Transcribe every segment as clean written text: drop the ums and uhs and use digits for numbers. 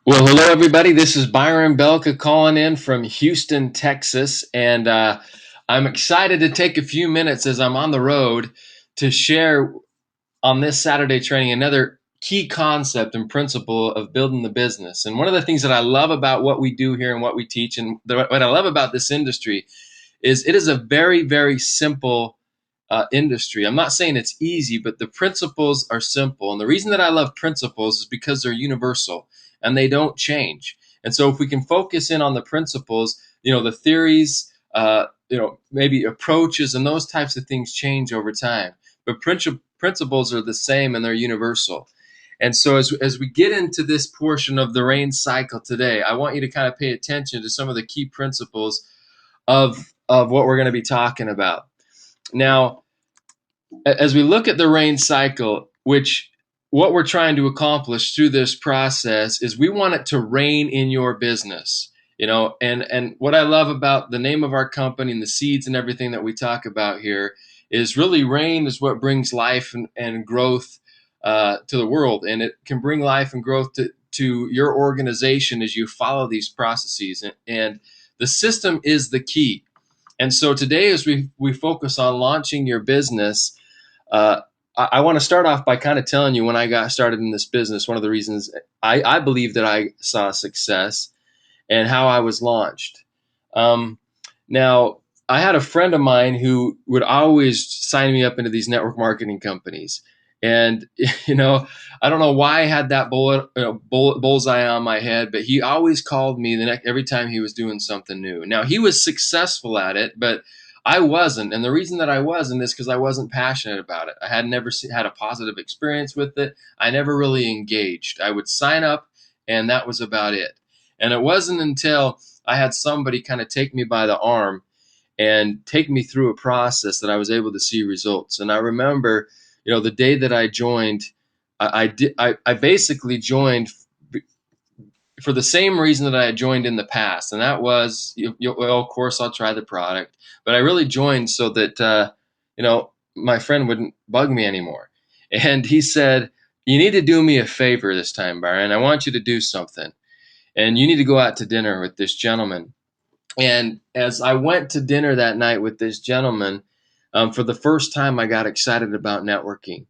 Well, hello, everybody. This is Byron Belka calling in from Houston, Texas. And I'm excited to take a few minutes as I'm on the road to share on this Saturday training another key concept and principle of building the business. And one of the things that I love about what we do here and what we teach, and what I love about this industry, is it is a very, very simple industry. I'm not saying it's easy, but the principles are simple. And the reason that I love principles is because they're universal and they don't change. And so if we can focus in on the principles, the theories, maybe approaches and those types of things change over time. But principles are the same and they're universal. And so as we get into this portion of the rain cycle today, I want you to kind of pay attention to some of the key principles of what we're going to be talking about. Now, as we look at the rain cycle, which what we're trying to accomplish through this process is we want it to rain in your business. And what I love about the name of our company and the seeds and everything that we talk about here is really rain is what brings life and growth to the world, and it can bring life and growth to your organization as you follow these processes. And the system is the key. And so today, as we focus on launching your business, I want to start off by kind of telling you when I got started in this business, one of the reasons I believe that I saw success and how I was launched. Now, I had a friend of mine who would always sign me up into these network marketing companies. And, I don't know why I had that bullseye on my head, but he always called me every time he was doing something new. Now, he was successful at it, but I wasn't. And the reason that I wasn't is because I wasn't passionate about it. I had never had a positive experience with it. I never really engaged. I would sign up and that was about it. And it wasn't until I had somebody kind of take me by the arm and take me through a process that I was able to see results. And I remember, the day that I joined, I basically joined for the same reason that I had joined in the past, and that was, well, of course, I'll try the product, but I really joined so that my friend wouldn't bug me anymore. And he said, "You need to do me a favor this time, Byron. I want you to do something, and you need to go out to dinner with this gentleman." And as I went to dinner that night with this gentleman, for the first time, I got excited about networking.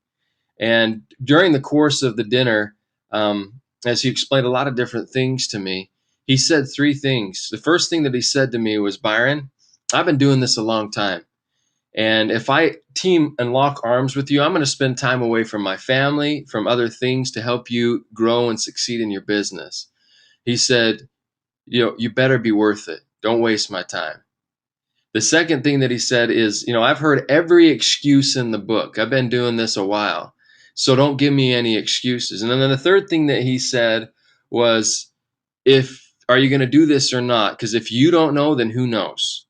And during the course of the dinner, as he explained a lot of different things to me, he said three things. The first thing that he said to me was, "Byron, I've been doing this a long time. And if I team and lock arms with you, I'm going to spend time away from my family, from other things to help you grow and succeed in your business." He said, "You better be worth it. Don't waste my time." The second thing that he said is, "I've heard every excuse in the book. I've been doing this a while. So don't give me any excuses." And then the third thing that he said was, "Are you going to do this or not? Because if you don't know, then who knows?"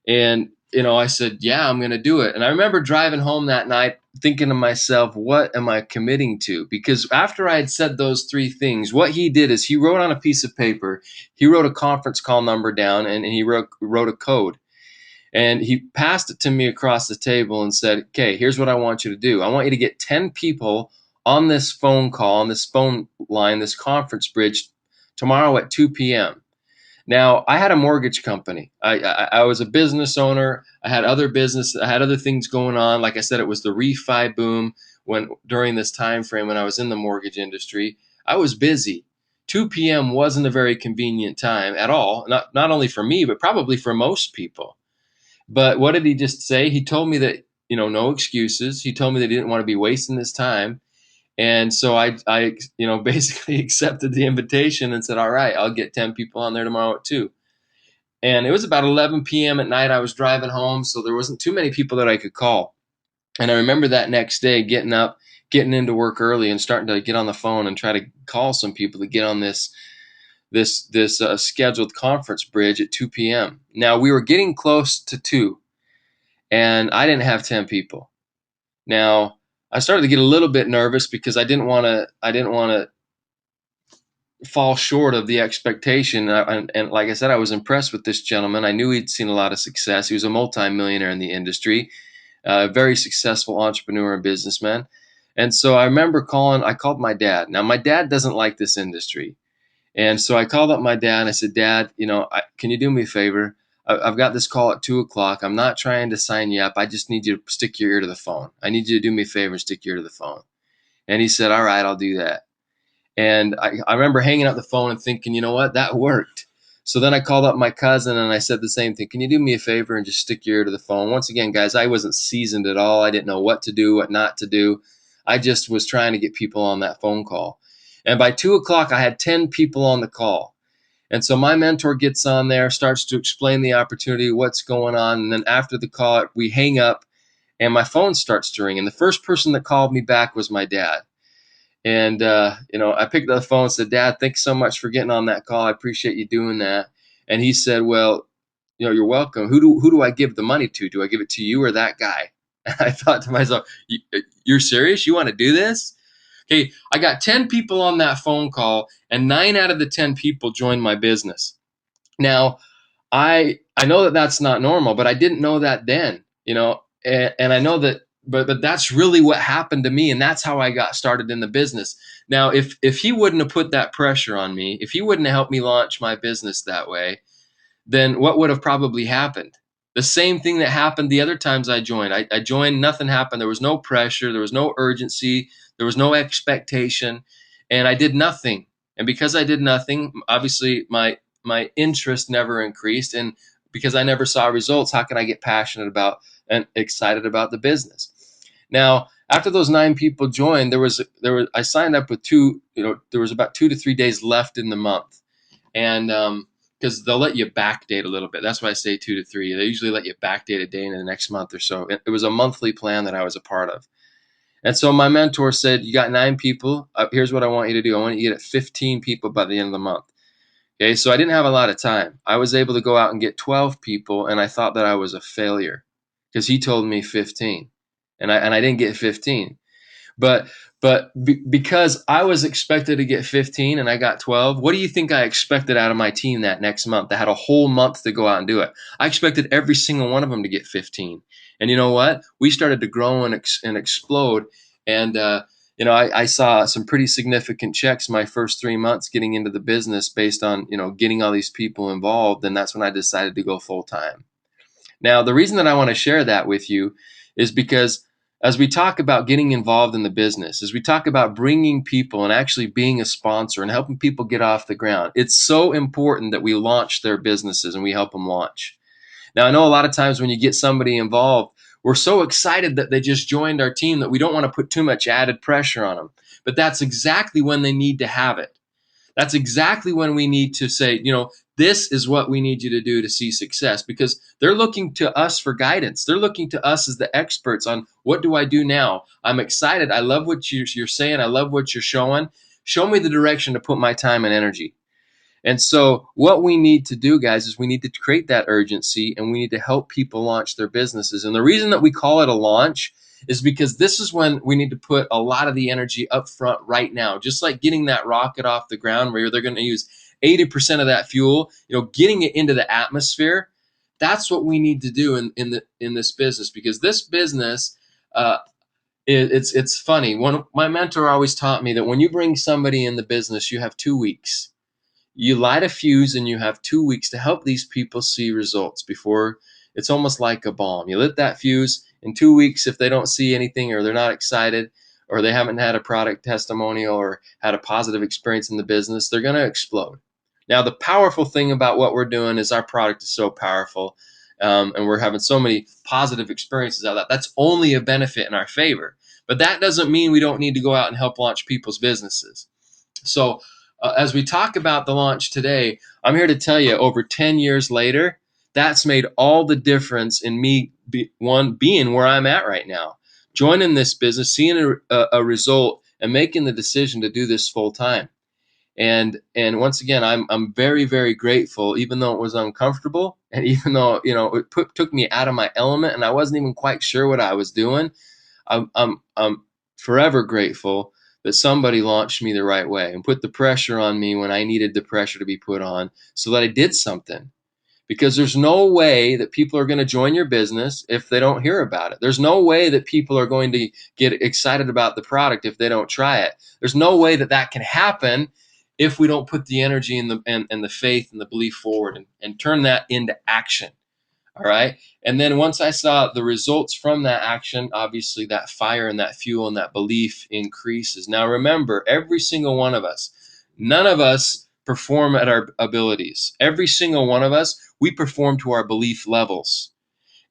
And, I said, "Yeah, I'm going to do it." And I remember driving home that night thinking to myself, what am I committing to? Because after I had said those three things, what he did is he wrote on a piece of paper, he wrote a conference call number down, and he wrote a code. And he passed it to me across the table and said, "Okay, here's what I want you to do. I want you to get 10 people on this phone call, on this phone line, this conference bridge tomorrow at 2 p.m. Now, I had a mortgage company. I was a business owner. I had other things going on. Like I said, it was the refi boom during this time frame when I was in the mortgage industry. I was busy. 2 p.m. wasn't a very convenient time at all, not only for me, but probably for most people. But what did he just say? He told me that, no excuses. He told me that he didn't want to be wasting this time. And so I basically accepted the invitation and said, "All right, I'll get 10 people on there tomorrow at 2." And it was about 11 p.m. at night. I was driving home, so there wasn't too many people that I could call. And I remember that next day getting up, getting into work early and starting to get on the phone and try to call some people to get on this scheduled conference bridge at 2 p.m. Now, we were getting close to 2, and I didn't have 10 people. Now, I started to get a little bit nervous because I didn't want to fall short of the expectation. And like I said, I was impressed with this gentleman. I knew he'd seen a lot of success. He was a multimillionaire in the industry, a very successful entrepreneur and businessman. And so I remember I called my dad. Now, my dad doesn't like this industry. And so I called up my dad and I said, Dad, can you do me a favor? I've got this call at 2 o'clock. I'm not trying to sign you up. I just need you to stick your ear to the phone. I need you to do me a favor and stick your ear to the phone. And he said, all right, I'll do that. And I remember hanging up the phone and thinking, you know what, that worked. So then I called up my cousin and I said the same thing. Can you do me a favor and just stick your ear to the phone? Once again, guys, I wasn't seasoned at all. I didn't know what to do, what not to do. I just was trying to get people on that phone call. And by 2 o'clock, I had 10 people on the call. And so my mentor gets on there, starts to explain the opportunity, what's going on. And then after the call, we hang up and my phone starts to ring. And the first person that called me back was my dad. And, I picked up the phone and said, Dad, thanks so much for getting on that call. I appreciate you doing that. And he said, well, you're welcome. Who do I give the money to? Do I give it to you or that guy? And I thought to myself, you're serious? You want to do this? Okay, I got 10 people on that phone call, and 9 out of the 10 people joined my business. Now, I know that that's not normal, but I didn't know that then, and I know that, but that's really what happened to me, and that's how I got started in the business. Now, if he wouldn't have put that pressure on me, if he wouldn't have helped me launch my business that way, then what would have probably happened? The same thing that happened the other times I joined. I joined, nothing happened. There was no pressure, there was no urgency, there was no expectation, and I did nothing. And because I did nothing, obviously my interest never increased, and because I never saw results, how can I get passionate about and excited about the business? Now, after those 9 people joined, I signed up with there was about 2 to 3 days left in the month, and because they'll let you backdate a little bit. That's why I say 2 to 3. They usually let you backdate a day in the next month or so. It was a monthly plan that I was a part of. And so my mentor said, you got 9 people. Here's what I want you to do. I want you to get 15 people by the end of the month. Okay, so I didn't have a lot of time. I was able to go out and get 12 people, and I thought that I was a failure because he told me 15, and I didn't get 15. But because I was expected to get 15 and I got 12, what do you think I expected out of my team that next month? That had a whole month to go out and do it. I expected every single one of them to get 15. And you know what? We started to grow and explode. And I saw some pretty significant checks my first 3 months getting into the business based on getting all these people involved. And that's when I decided to go full time. Now, the reason that I want to share that with you is because as we talk about getting involved in the business, as we talk about bringing people and actually being a sponsor and helping people get off the ground, it's so important that we launch their businesses and we help them launch. Now, I know a lot of times when you get somebody involved, we're so excited that they just joined our team that we don't want to put too much added pressure on them. But that's exactly when they need to have it. That's exactly when we need to say, this is what we need you to do to see success, because they're looking to us for guidance. They're looking to us as the experts on what do I do now? I'm excited. I love what you're saying. I love what you're showing. Show me the direction to put my time and energy. And so what we need to do, guys, is we need to create that urgency, and we need to help people launch their businesses. And the reason that we call it a launch is because this is when we need to put a lot of the energy up front right now. Just like getting that rocket off the ground where they're going to use 80% of that fuel, getting it into the atmosphere. That's what we need to do in this business, because this business, it's funny. My mentor always taught me that when you bring somebody in the business, you have 2 weeks. You light a fuse and you have 2 weeks to help these people see results before it's almost like a bomb. You lit that fuse in 2 weeks. If they don't see anything, or they're not excited, or they haven't had a product testimonial or had a positive experience in the business, they're going to explode. Now, the powerful thing about what we're doing is our product is so powerful, and we're having so many positive experiences out of that. That's only a benefit in our favor. But that doesn't mean we don't need to go out and help launch people's businesses. So as we talk about the launch today, I'm here to tell you, over 10 years later, that's made all the difference in me being where I'm at right now, joining this business, seeing a result, and making the decision to do this full time. And once again, I'm very, very grateful, even though it was uncomfortable, and even though it took me out of my element, and I wasn't even quite sure what I was doing. I'm forever grateful that somebody launched me the right way and put the pressure on me when I needed the pressure to be put on, so that I did something. Because there's no way that people are going to join your business if they don't hear about it. There's no way that people are going to get excited about the product if they don't try it. There's no way that can happen if we don't put the energy and the faith and the belief forward and turn that into action. All right. And then once I saw the results from that action, obviously that fire and that fuel and that belief increases. Now, remember, every single one of us, none of us perform at our abilities. Every single one of us, we perform to our belief levels.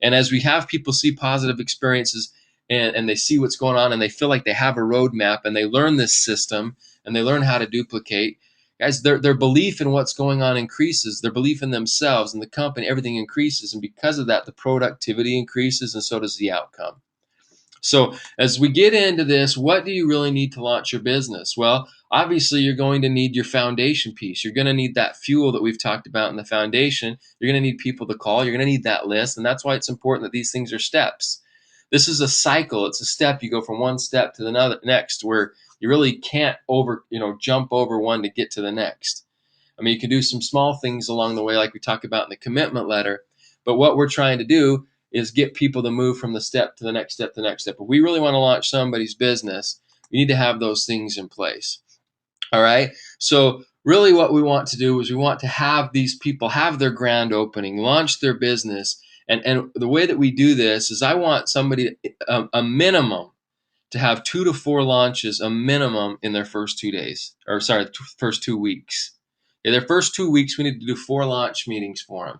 And as we have people see positive experiences and they see what's going on and they feel like they have a roadmap and they learn this system and they learn how to duplicate, guys, their belief in what's going on increases. Their belief in themselves and the company, everything increases. And because of that, the productivity increases and so does the outcome. So as we get into this, what do you really need to launch your business? Well, obviously you're going to need your foundation piece. You're going to need that fuel that we've talked about in the foundation. You're going to need people to call. You're going to need that list. And that's why it's important that these things are steps. This is a cycle. It's a step. You go from one step to the next, where you really can't jump over one to get to the next. I mean, you can do some small things along the way, like we talk about in the commitment letter. But what we're trying to do is get people to move from the step to the next step to the next step. If we really want to launch somebody's business, we need to have those things in place. All right. So really what we want to do is we want to have these people have their grand opening, launch their business. And the way that we do this is I want somebody, a minimum, to have 2 to 4 launches, a minimum, in their first 2 days, or sorry, first 2 weeks. In their first 2 weeks, we need to do 4 launch meetings for them.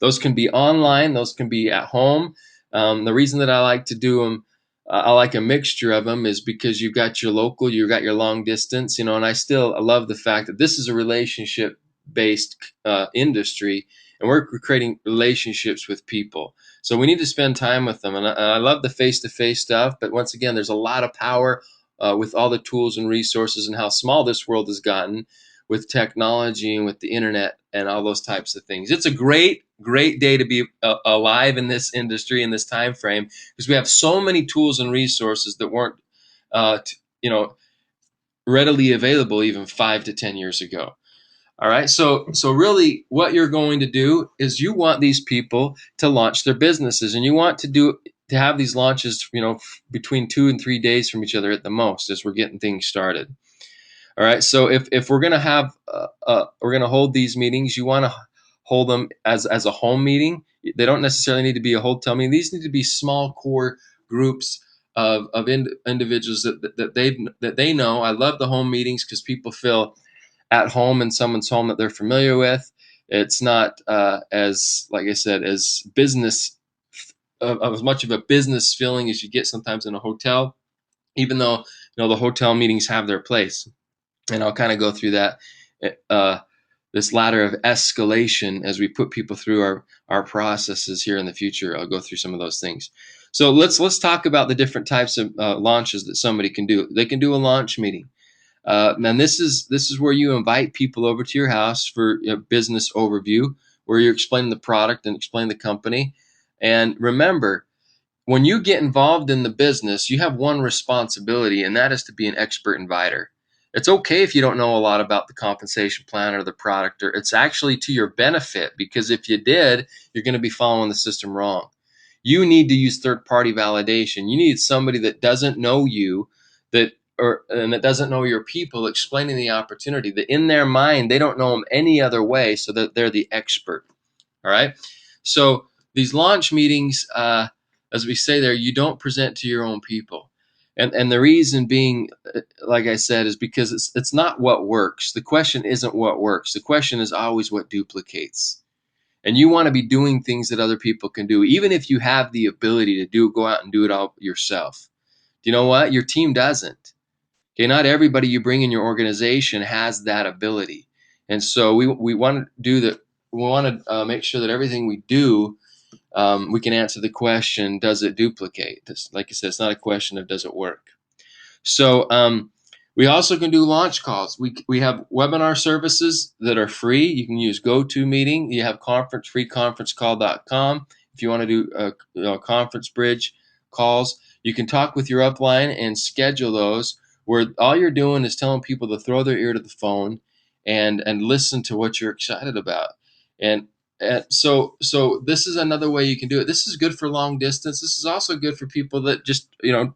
Those can be online. Those can be at home. The reason that I like to do them, I like a mixture of them, is because you've got your local, you've got your long distance, and I love the fact that this is a relationship-based industry, and we're creating relationships with people. So we need to spend time with them. And I love the face-to-face stuff, but once again, there's a lot of power with all the tools and resources and how small this world has gotten with technology and with the internet and all those types of things. It's a great day to be alive in this industry in this time frame, because we have so many tools and resources that weren't readily available even 5 to 10 years ago. All right. So really what you're going to do is you want these people to launch their businesses, and you want to have these launches, between 2 and 3 days from each other at the most, as we're getting things started. All right. So if we're going to have, we're going to hold these meetings, you want to hold them as a home meeting. They don't necessarily need to be a hotel meeting. These need to be small core groups of individuals that they know. I love the home meetings because people feel at home in someone's home that they're familiar with. It's not as, like I said, as business of as much of a business feeling as you get sometimes in a hotel, even though the hotel meetings have their place. And I'll kind of go through that this ladder of escalation as we put people through our processes here in the future. I'll go through some of those things. So let's talk about the different types of launches that somebody can do. They can do a launch meeting. And this is where you invite people over to your house for a business overview, where you're explaining the product and explaining the company. And remember, when you get involved in the business, you have one responsibility, and that is to be an expert inviter. It's okay if you don't know a lot about the compensation plan or the product, or it's actually to your benefit, because if you did, you're going to be following the system wrong. You need to use third-party validation. You need somebody that doesn't know you, and that doesn't know your people, explaining the opportunity, that in their mind, they don't know them any other way, so that they're the expert. All right. So these launch meetings, as we say there, you don't present to your own people. And the reason being, like I said, is because it's not what works. The question isn't what works. The question is always what duplicates. And you want to be doing things that other people can do, even if you have the ability to go out and do it all yourself. Do you know what? Your team doesn't. Okay, not everybody you bring in your organization has that ability. And so we want to do that. We want to make sure that everything we do, we can answer the question, does it duplicate? Like I said, it's not a question of does it work. So we also can do launch calls. We have webinar services that are free. You can use GoToMeeting. You have freeconferencecall.com. If you want to do conference bridge calls, you can talk with your upline and schedule those, where all you're doing is telling people to throw their ear to the phone and listen to what you're excited about. And so this is another way you can do it. This is good for long distance. This is also good for people that just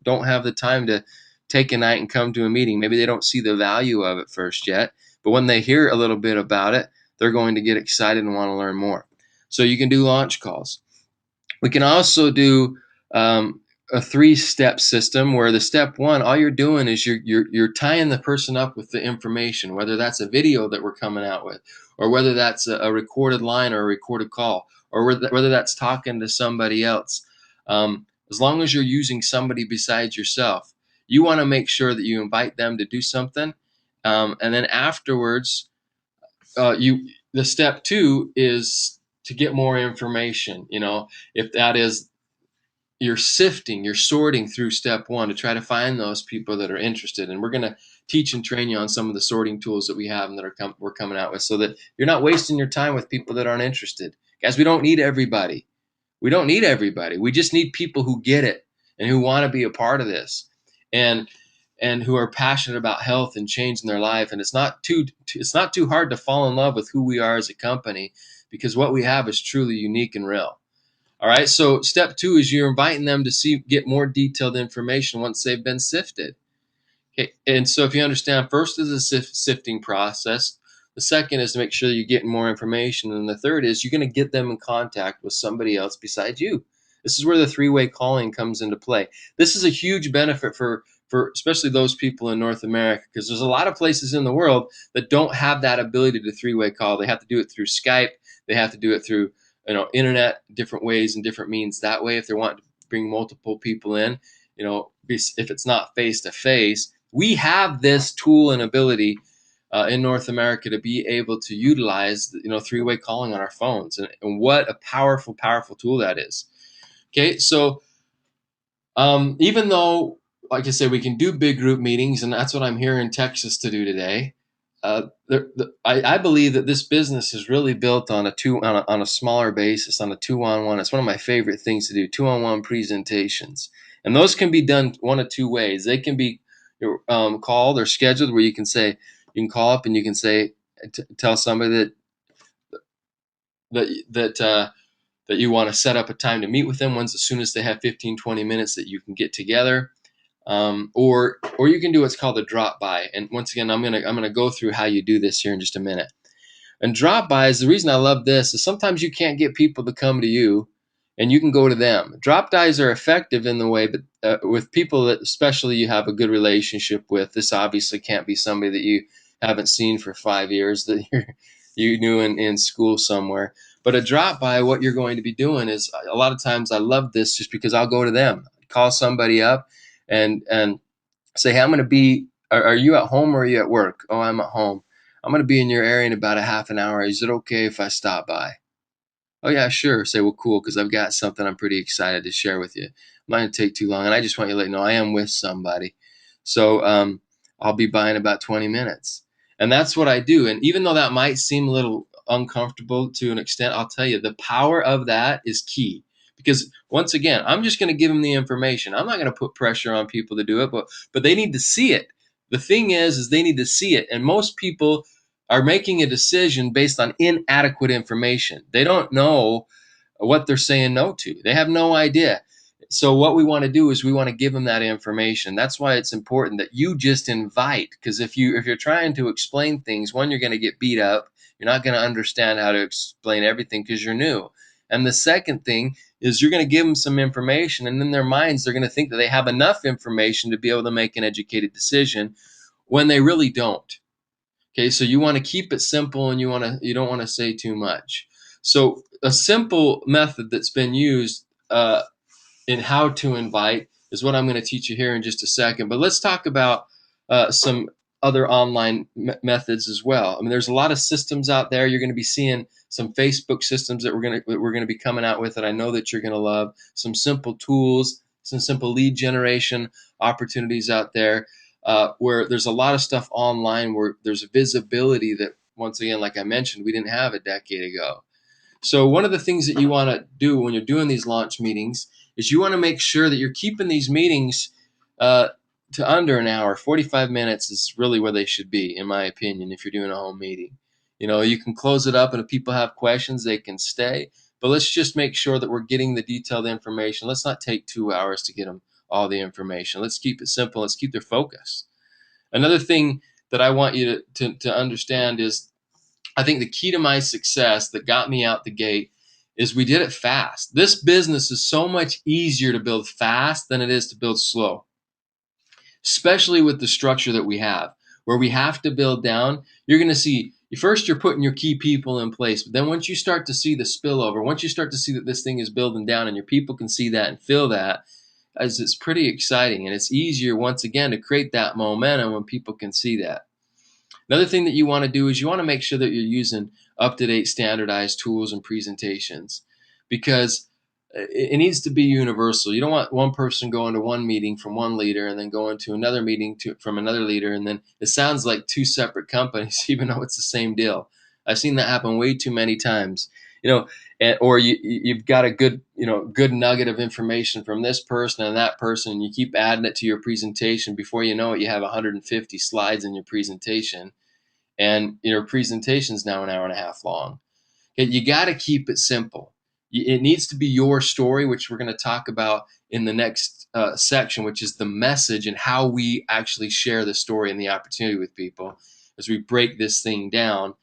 don't have the time to take a night and come to a meeting. Maybe they don't see the value of it first yet, But when they hear a little bit about it, they're going to get excited and want to learn more. So you can do launch calls. We can also do a 3-step system where the step one, all you're doing is you're tying the person up with the information, whether that's a video that we're coming out with, or whether that's a recorded line or a recorded call, or whether that's talking to somebody else. As long as you're using somebody besides yourself, you want to make sure that you invite them to do something, and then afterwards, the step 2 is to get more information. If that is, you're sifting, you're sorting through step 1 to try to find those people that are interested. And we're going to teach and train you on some of the sorting tools that we have and that we're coming out with, so that you're not wasting your time with people that aren't interested. Guys, we don't need everybody. We don't need everybody. We just need people who get it and who want to be a part of this, and who are passionate about health and change in their life. And it's not too hard to fall in love with who we are as a company, because what we have is truly unique and real. All right. So step 2 is you're inviting them to get more detailed information once they've been sifted. Okay. And so if you understand, first is a sifting process. The second is to make sure you're getting more information. And the third is you're going to get them in contact with somebody else besides you. This is where the 3-way calling comes into play. This is a huge benefit for especially those people in North America, because there's a lot of places in the world that don't have that ability to 3-way call. They have to do it through Skype. They have to do it through internet, different ways and different means. That way, if they want to bring multiple people in, if it's not face to face, we have this tool and ability in North America to be able to utilize 3-way calling on our phones, and what a powerful tool that is. Okay, so even though, like I said, we can do big group meetings, and that's what I'm here in Texas to do today. I believe that this business is really built on a smaller basis, on a 2-on-1. It's one of my favorite things to do, 2-on-1 presentations, and those can be done one of 2 ways. They can be called or scheduled, where you can call up and you can say, tell somebody that you want to set up a time to meet with them. Once, as soon as they have 15-20 minutes, that you can get together. Or you can do what's called a drop by. And once again, I'm gonna go through how you do this here in just a minute. And drop bys, the reason I love this is sometimes you can't get people to come to you, and you can go to them. Drop bys are effective in the way, but with people that especially you have a good relationship with. This obviously can't be somebody that you haven't seen for 5 years, that you knew in school somewhere. But a drop by, what you're going to be doing is, a lot of times I love this just because I'll go to them, call somebody up, and say, hey, I'm going to be, are you at home or are you at work? Oh, I'm at home. I'm going to be in your area in about a half an hour. Is it okay if I stop by? Oh, yeah, sure. Say, well, cool, because I've got something I'm pretty excited to share with you. I'm not going to take too long, and I just want you to let you know I am with somebody. So I'll be by in about 20 minutes. And that's what I do. And even though that might seem a little uncomfortable to an extent, I'll tell you, the power of that is key. Because once again, I'm just going to give them the information. I'm not going to put pressure on people to do it, but they need to see it. The thing is they need to see it. And most people are making a decision based on inadequate information. They don't know what they're saying no to. They have no idea. So what we want to do is we want to give them that information. That's why it's important that you just invite, because if you're trying to explain things, one, you're going to get beat up. You're not going to understand how to explain everything because you're new. And the second thing is you're going to give them some information, and in their minds, they're going to think that they have enough information to be able to make an educated decision when they really don't. Okay, so you want to keep it simple, and you don't want to say too much. So a simple method that's been used in how to invite is what I'm going to teach you here in just a second. But let's talk about some other online methods as well. I mean, there's a lot of systems out there. You're going to be seeing some Facebook systems that we're going to be coming out with that I know that you're going to love. Some simple tools, some simple lead generation opportunities out there, where there's a lot of stuff online where there's a visibility that, once again, like I mentioned, we didn't have a decade ago. So one of the things that you want to do when you're doing these launch meetings is you want to make sure that you're keeping these meetings to under an hour. 45 minutes is really where they should be, in my opinion, if you're doing a home meeting. You can close it up, and if people have questions, they can stay. But let's just make sure that we're getting the detailed information. Let's not take 2 hours to get them all the information. Let's keep it simple. Let's keep their focus. Another thing that I want you to understand is, I think the key to my success that got me out the gate is we did it fast. This business is so much easier to build fast than it is to build slow, especially with the structure that we have, where we have to build down. You're going to see, first you're putting your key people in place, but then once you start to see the spillover, once you start to see that this thing is building down and your people can see that and feel that, as it's pretty exciting. And it's easier, once again, to create that momentum when people can see that. Another thing that you want to do is you want to make sure that you're using up-to-date standardized tools and presentations, because it needs to be universal. You don't want one person going to one meeting from one leader and then going to another meeting from another leader, and then it sounds like two separate companies, even though it's the same deal. I've seen that happen way too many times. Or you've got a good nugget of information from this person and that person, and you keep adding it to your presentation. Before you know it, you have 150 slides in your presentation, and your presentation is now an hour and a half long. Okay, you got to keep it simple. It needs to be your story, which we're going to talk about in the next section, which is the message and how we actually share the story and the opportunity with people as we break this thing down.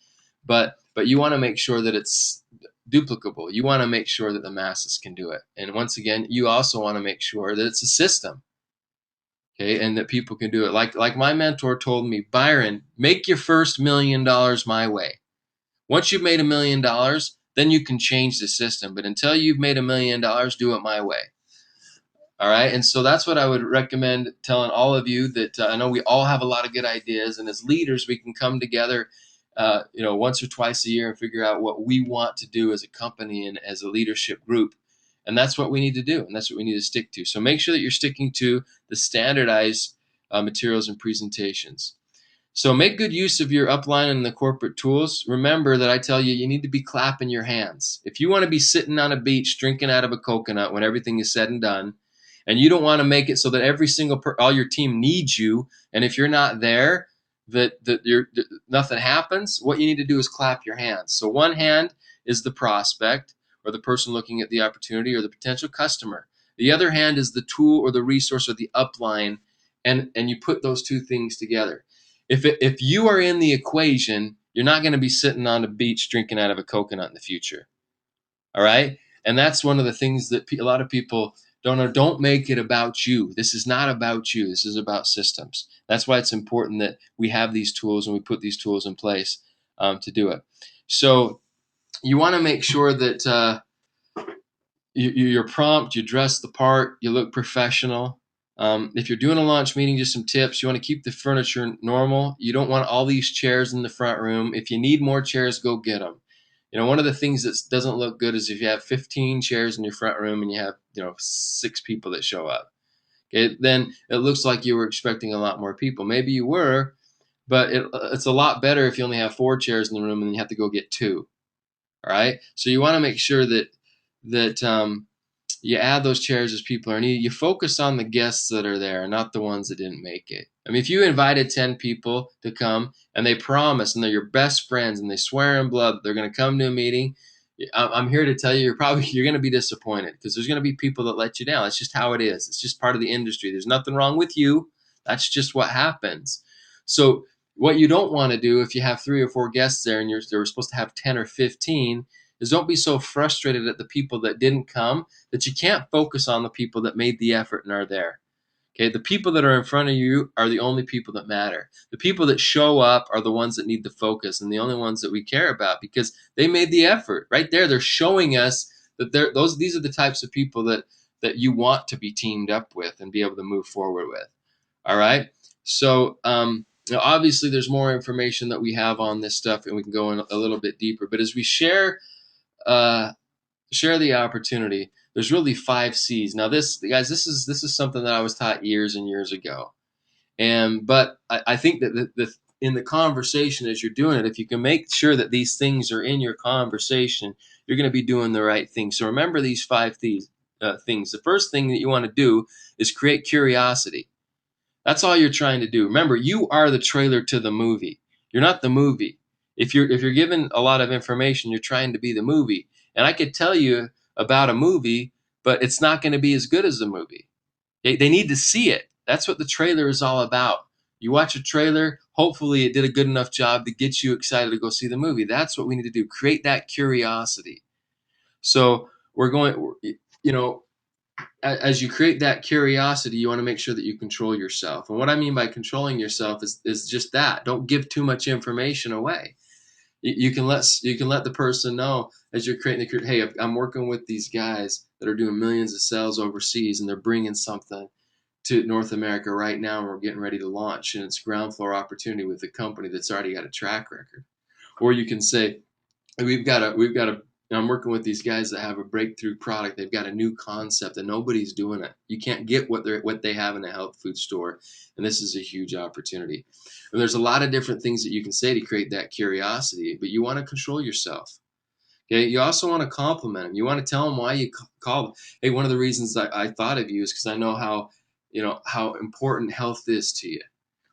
But you want to make sure that it's duplicable. You want to make sure that the masses can do it. And once again, you also want to make sure that it's a system, okay, and that people can do it. Like my mentor told me, Byron, make your first $1 million my way. Once you've made $1 million, then you can change the system. But until you've made $1 million, do it my way. All right. And so that's what I would recommend telling all of you, that I know we all have a lot of good ideas. And as leaders, we can come together, once or twice a year and figure out what we want to do as a company and as a leadership group. And that's what we need to do. And that's what we need to stick to. So make sure that you're sticking to the standardized materials and presentations. So make good use of your upline and the corporate tools. Remember that I tell you, you need to be clapping your hands. If you want to be sitting on a beach drinking out of a coconut when everything is said and done, and you don't want to make it so that every single all your team needs you, and if you're not there, that nothing happens, what you need to do is clap your hands. So one hand is the prospect or the person looking at the opportunity or the potential customer. The other hand is the tool or the resource or the upline, and you put those two things together. If you are in the equation, you're not going to be sitting on the beach drinking out of a coconut in the future. All right? And that's one of the things that a lot of people don't know. Don't make it about you. This is not about you. This is about systems. That's why it's important that we have these tools and we put these tools in place to do it. So you want to make sure that you're prompt, you dress the part, you look professional. If you're doing a launch meeting, just some tips. You want to keep the furniture normal. You don't want all these chairs in the front room. If you need more chairs, go get them. One of the things that doesn't look good is if you have 15 chairs in your front room and you have 6 people that show up. Okay, then it looks like you were expecting a lot more people. Maybe you were, but it's a lot better if you only have 4 chairs in the room and you have to go get 2. All right, so you want to make sure that you add those chairs as people are needed. You focus on the guests that are there, not the ones that didn't make it. I mean, if you invited 10 people to come and they promise and they're your best friends and they swear in blood that they're going to come to a meeting, I'm here to tell you, you're going to be disappointed, because there's going to be people that let you down. That's just how it is. It's just part of the industry. There's nothing wrong with you. That's just what happens. So what you don't want to do if you have 3 or 4 guests there and they were supposed to have 10 or 15 is don't be so frustrated at the people that didn't come that you can't focus on the people that made the effort and are there. Okay, the people that are in front of you are the only people that matter. The people that show up are the ones that need the focus and the only ones that we care about, because they made the effort. Right there, they're showing us that these are the types of people that you want to be teamed up with and be able to move forward with. All right, so obviously there's more information that we have on this stuff, and we can go in a little bit deeper. But as we share the opportunity, there's really 5 C's. Now this is something that I was taught years and years ago. But I think that in the conversation as you're doing it, if you can make sure that these things are in your conversation, you're going to be doing the right thing. So remember these 5 things. The first thing that you want to do is create curiosity. That's all you're trying to do. Remember, you are the trailer to the movie. You're not the movie. If you're given a lot of information, you're trying to be the movie. And I could tell you about a movie, but it's not going to be as good as the movie. They need to see it. That's what the trailer is all about. You watch a trailer, hopefully it did a good enough job to get you excited to go see the movie. That's what we need to do. Create that curiosity. So we're going, you know, as you create that curiosity, you want to make sure that you control yourself. And what I mean by controlling yourself is just that. Don't give too much information away. You can let the person know as you're creating the, hey, I'm working with these guys that are doing millions of sales overseas, and they're bringing something to North America right now, and we're getting ready to launch, and it's ground floor opportunity with a company that's already got a track record. Or you can say, we've got a I'm working with these guys that have a breakthrough product. They've got a new concept and nobody's doing it. You can't get what they have in a health food store, and this is a huge opportunity. And there's a lot of different things that you can say to create that curiosity, but you want to control yourself. Okay. You also want to compliment them. You want to tell them why you call them. Hey, one of the reasons I thought of you is because I know how important health is to you.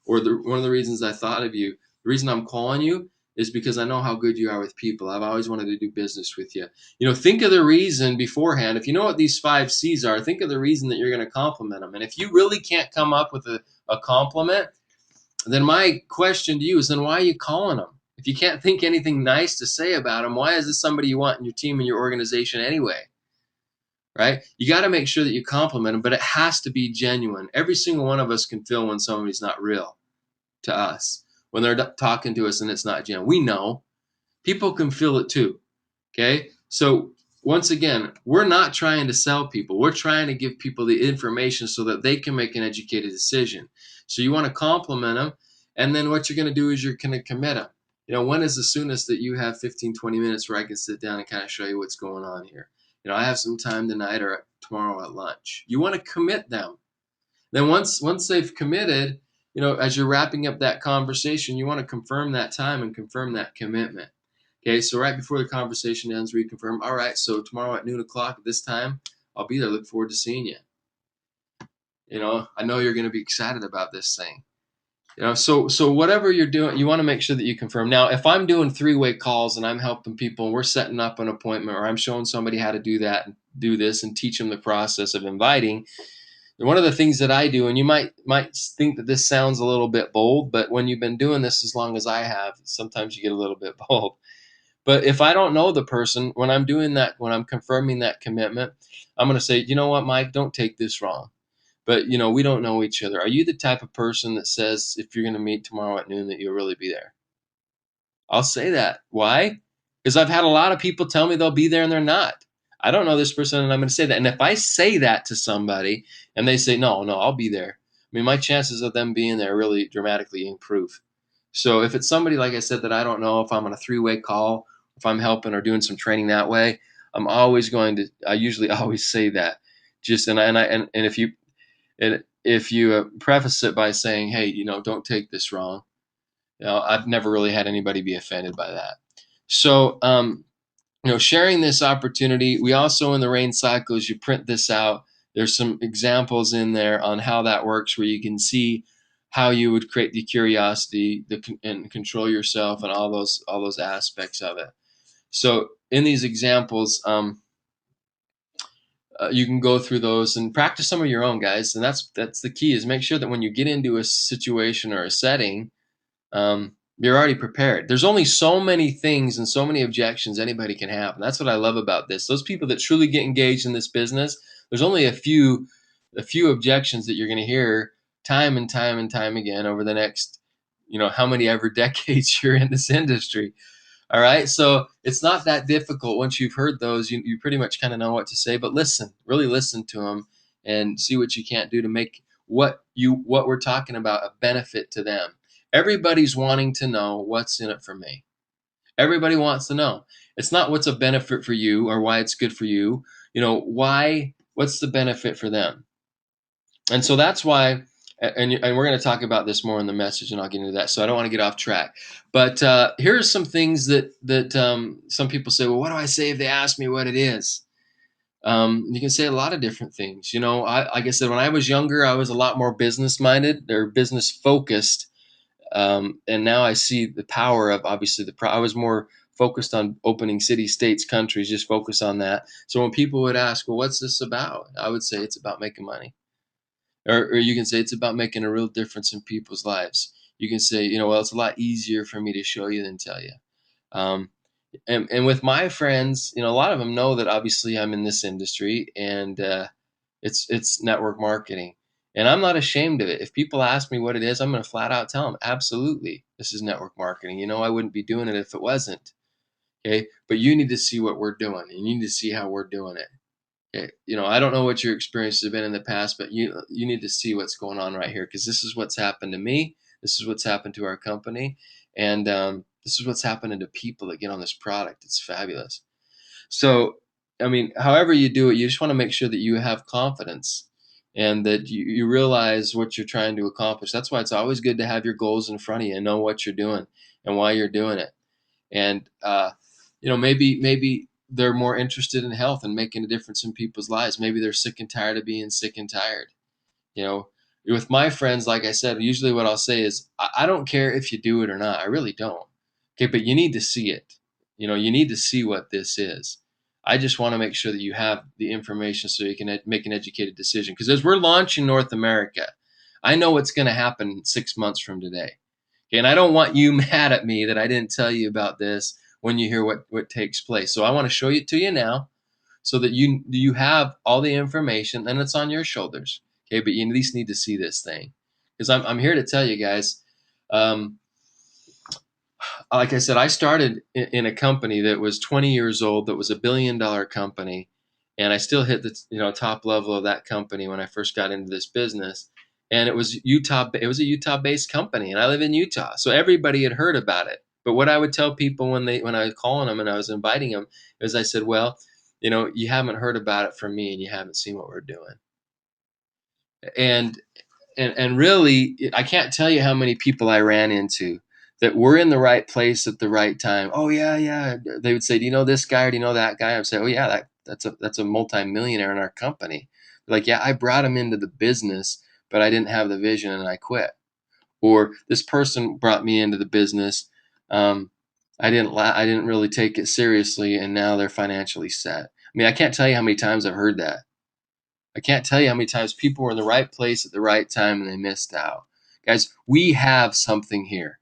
Or one of the reasons I thought of you, the reason I'm calling you is because I know how good you are with people. I've always wanted to do business with you. Think of the reason beforehand. If you know what these 5 C's are, think of the reason that you're going to compliment them. And if you really can't come up with a compliment, then my question to you is, then why are you calling them? If you can't think anything nice to say about them, why is this somebody you want in your team and your organization anyway? Right? You got to make sure that you compliment them, but it has to be genuine. Every single one of us can feel when somebody's not real to us, when they're talking to us and it's not genuine. We know. People can feel it too. Okay? So once again, we're not trying to sell people. We're trying to give people the information so that they can make an educated decision. So you want to compliment them, and then what you're going to do is you're going to commit them. When is the soonest that you have 15, 20 minutes where I can sit down and kind of show you what's going on here? I have some time tonight or tomorrow at lunch. You want to commit them. Then once they've committed, as you're wrapping up that conversation, you want to confirm that time and confirm that commitment. Okay, so right before the conversation ends, reconfirm, all right, so tomorrow at noon o'clock at this time, I'll be there. Look forward to seeing you. I know you're going to be excited about this thing. So whatever you're doing, you want to make sure that you confirm. Now, if I'm doing 3-way calls and I'm helping people and we're setting up an appointment, or I'm showing somebody how to do that and do this and teach them the process of inviting, one of the things that I do, and you might think that this sounds a little bit bold, but when you've been doing this as long as I have, sometimes you get a little bit bold. But if I don't know the person, when I'm doing that, when I'm confirming that commitment, I'm going to say, you know what, Mike, don't take this wrong. But, we don't know each other. Are you the type of person that says if you're going to meet tomorrow at noon that you'll really be there? I'll say that. Why? Because I've had a lot of people tell me they'll be there and they're not. I don't know this person, and I'm going to say that. And if I say that to somebody and they say, no, I'll be there, my chances of them being there really dramatically improve. So if it's somebody, like I said, that I don't know, if I'm on a 3-way call, if I'm helping or doing some training that way, I usually always say that. If you preface it by saying, hey, don't take this wrong, I've never really had anybody be offended by that. So, sharing this opportunity, we also, in the RAIN cycles, you print this out. There's some examples in there on how that works, where you can see how you would create the curiosity and control yourself and all those aspects of it. So in these examples, you can go through those and practice some of your own, guys. And that's the key, is make sure that when you get into a situation or a setting, you're already prepared. There's only so many things and so many objections anybody can have. And that's what I love about this. Those people that truly get engaged in this business, there's only a few objections that you're going to hear time and time and time again over the next, how many ever decades you're in this industry. All right. So it's not that difficult. Once you've heard those, you pretty much kind of know what to say, but really listen to them and see what you can't do to make what we're talking about a benefit to them. Everybody's wanting to know what's in it for me. Everybody wants to know. It's not what's a benefit for you or why it's good for you. What's the benefit for them? And so that's why, and we're going to talk about this more in the message, and I'll get into that. So I don't want to get off track. But here are some things that some people say, well, what do I say if they ask me what it is? You can say a lot of different things. Like I said, when I was younger, I was a lot more business-minded or business-focused. And now I see the power of, obviously, I was more focused on opening cities, states, countries, just focus on that. So when people would ask, well, what's this about? I would say it's about making money. Or you can say it's about making a real difference in people's lives. You can say, well, it's a lot easier for me to show you than tell you. Um, and with my friends, a lot of them know that obviously I'm in this industry, and it's network marketing, and I'm not ashamed of it. If people ask me what it is, I'm going to flat out tell them, absolutely, this is network marketing. I wouldn't be doing it if it wasn't. Okay, but you need to see what we're doing, and you need to see how we're doing it. Okay? I don't know what your experiences have been in the past, but you need to see what's going on right here, because this is what's happened to me. This is what's happened to our company, and this is what's happening to people that get on this product. It's fabulous. So, however you do it, you just want to make sure that you have confidence and that you realize what you're trying to accomplish. That's why it's always good to have your goals in front of you and know what you're doing and why you're doing it. And maybe they're more interested in health and making a difference in people's lives. Maybe they're sick and tired of being sick and tired. You know, with my friends, like I said, usually what I'll say is, I don't care if you do it or not. I really don't. Okay, but you need to see it. You need to see what this is. I just want to make sure that you have the information so you can make an educated decision. Because as we're launching North America, I know what's going to happen 6 months from today. Okay, and I don't want you mad at me that I didn't tell you about this when you hear what takes place. So I want to show it to you now, so that you have all the information, and it's on your shoulders. Okay, but you at least need to see this thing, because I'm here to tell you guys. Um, like I said, I started in a company that was 20 years old, that was $1 billion company, and I still hit the top level of that company when I first got into this business. And it was Utah. It was a Utah-based company, and I live in Utah, so everybody had heard about it. But what I would tell people when I was calling them and I was inviting them is, I said, well, you haven't heard about it from me, and you haven't seen what we're doing. And and really, I can't tell you how many people I ran into that were in the right place at the right time. Oh yeah, yeah. They would say, "Do you know this guy or do you know that guy?" I'd say, "Oh yeah, that's a multimillionaire in our company." They're like, "Yeah, I brought him into the business, but I didn't have the vision and I quit." Or this person brought me into the business. Um, I didn't really take it seriously, and now they're financially set. I can't tell you how many times I've heard that. I can't tell you how many times people were in the right place at the right time and they missed out. Guys, we have something here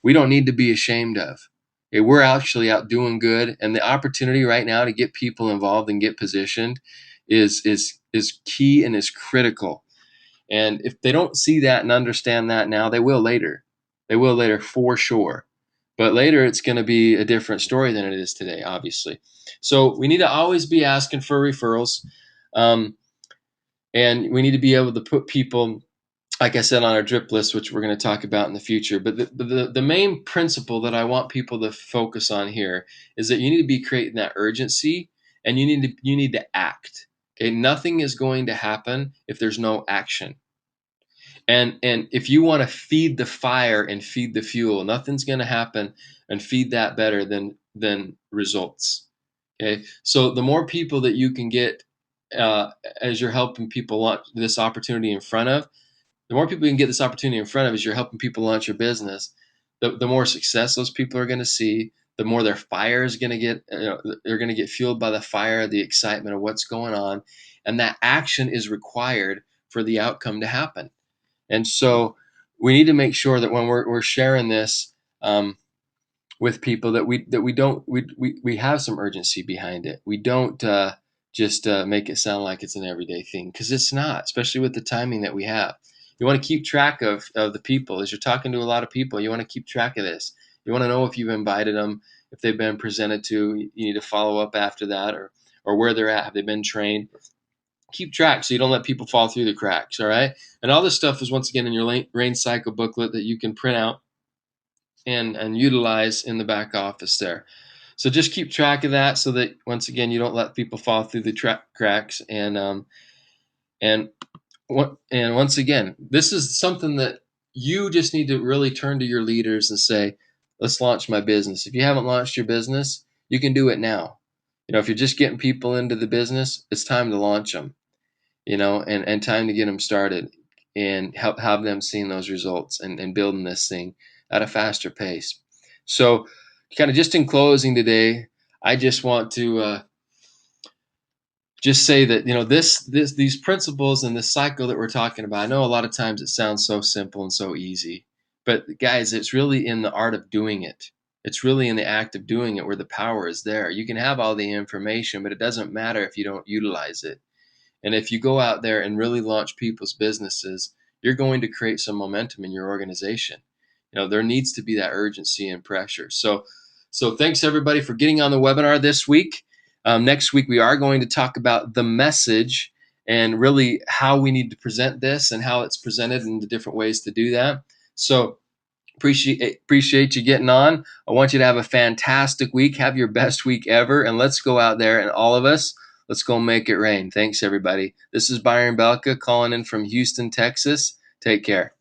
we don't need to be ashamed of. Okay, we're actually out doing good, and the opportunity right now to get people involved and get positioned is key and is critical. And if they don't see that and understand that now, they will later. They will later for sure. But later, it's going to be a different story than it is today, obviously. So we need to always be asking for referrals. Um, and we need to be able to put people, like I said, on our drip list, which we're going to talk about in the future. But the main principle that I want people to focus on here is that you need to be creating that urgency, and you need to act. Okay, nothing is going to happen if there's no action. And if you want to feed the fire and feed the fuel, nothing's going to happen and feed that better than results. Okay, so the more people that you can get as you're helping people launch this opportunity in front of, the more people you can get this opportunity in front of as you're helping people launch your business, the more success those people are going to see. The more their fire is going to get, they're going to get fueled by the fire, the excitement of what's going on, and that action is required for the outcome to happen. And so we need to make sure that when we're sharing this with people, that we don't we have some urgency behind it. We don't just make it sound like it's an everyday thing, because it's not, especially with the timing that we have. You want to keep track of the people as you're talking to a lot of people. You want to keep track of this. You want to know if you've invited them, if they've been presented to. You need to follow up after that, or where they're at. Have they been trained? Keep track so you don't let people fall through the cracks. All right. And all this stuff is once again in your rain cycle booklet that you can print out and utilize in the back office there. So just keep track of that, so that once again you don't let people fall through the cracks. And once again, this is something that you just need to really turn to your leaders and say, let's launch my business. If you haven't launched your business, you can do it now. If you're just getting people into the business, it's time to launch them. And time to get them started and have them seeing those results and building this thing at a faster pace. So, kind of just in closing today, I just want to just say that, these principles and this cycle that we're talking about. I know a lot of times it sounds so simple and so easy, but guys, it's really in the art of doing it. It's really in the act of doing it where the power is there. You can have all the information, but it doesn't matter if you don't utilize it. And if you go out there and really launch people's businesses, you're going to create some momentum in your organization. There needs to be that urgency and pressure. So thanks everybody for getting on the webinar this week. Next week, we are going to talk about the message and really how we need to present this and how it's presented and the different ways to do that. So appreciate you getting on. I want you to have a fantastic week. Have your best week ever. And let's go out there and all of us, let's go make it rain. Thanks, everybody. This is Byron Belka calling in from Houston, Texas. Take care.